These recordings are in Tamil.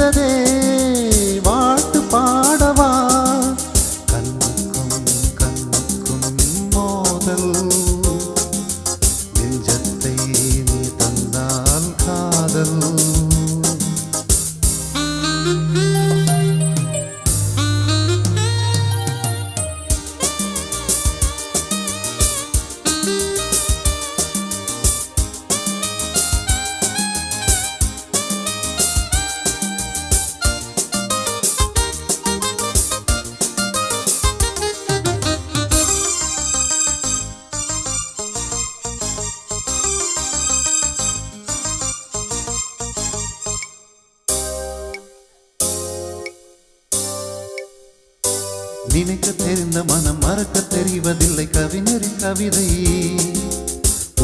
வந்ததே வாழ்த்து பாடவா கண்ணுக்கும் கண்ணுக்கும் மோதல் நெஞ்சத்தை நீ தந்தால் காதல் நினைக்க தெரிந்த மனம் மறக்க தெரிவதில்லை கவிஞரின் கவிதை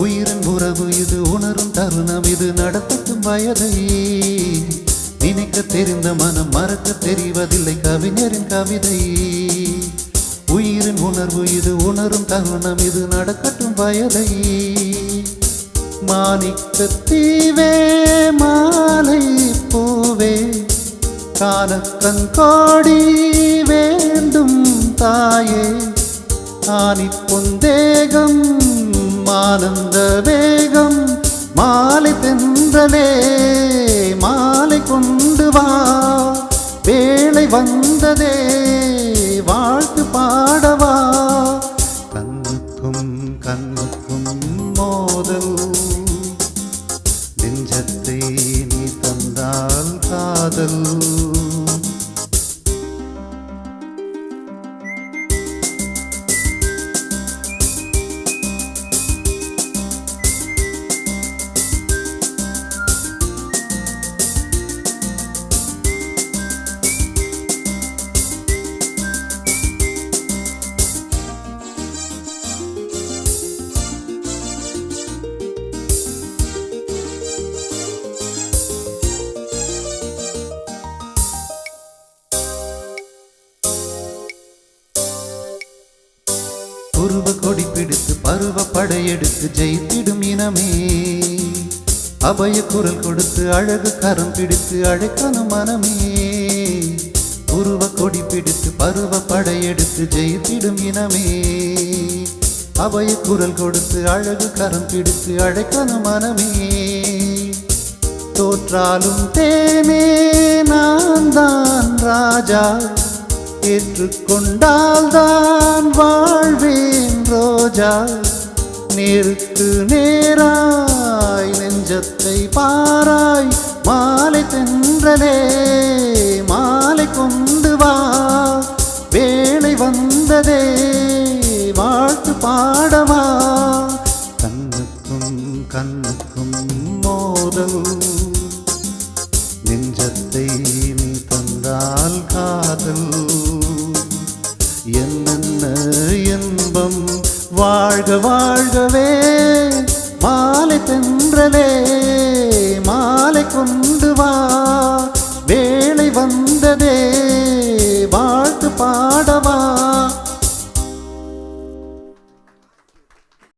உயிரின் உறவு இது உணரும் தருணம் இது நடத்தட்டும் வயதை நினைக்க தெரிந்த மனம் மறக்க தெரிவதில்லை கவிஞரின் கவிதை உயிரின் உணர்வு இது உணரும் தருணம் இது நடக்கட்டும் வயதை மாணிக்க தீவே மாலை பூவே காணக்கண் கோடி வேண்டும் தாயே ஆனி பொந்தேகம் ஆனந்த வேகம் மாலை தென்றலே மாலை கொண்டு வா வேளை வந்ததே வாழ்த்து பாடவா கண்ணுக்கும் கண்ணுக்கும் மோதல் நெஞ்சத்தை நீ தந்தால் காதல் உருவ கொடி பிடித்து பருவ படையெடுத்து ஜெயித்திடும் இனமே அபய குரல் கொடுத்து அழகு கரம் பிடித்து அழைக்கணும் மனமே உருவ கொடி பிடித்து பருவ படையெடுத்து ஜெயித்திடும் இனமே அபய குரல் கொடுத்து அழகு கரம் பிடித்து அழைக்கணும் மனமே தோற்றாலும் தேனே நான் தான் ராஜா ஏற்றுக்கொண்டால் தான் வாழ்வேன் ரோஜா நேருக்கு நேராய் நெஞ்சத்தை பாராய் மாலை தென்றலே மாலை கொண்டு வா வேளை வந்ததே வாழ்த்து பாடவா கண்ணுக்கும் கண்ணுக்கும் மோதல் நெஞ்சத்தை நீ தந்தால் காதல் என்னென்ன இன்பம் வாழ்க வாழ்கவே மாலை தென்றலே மாலை கொண்டு வா வேளை வந்ததே வாழ்த்து பாடவா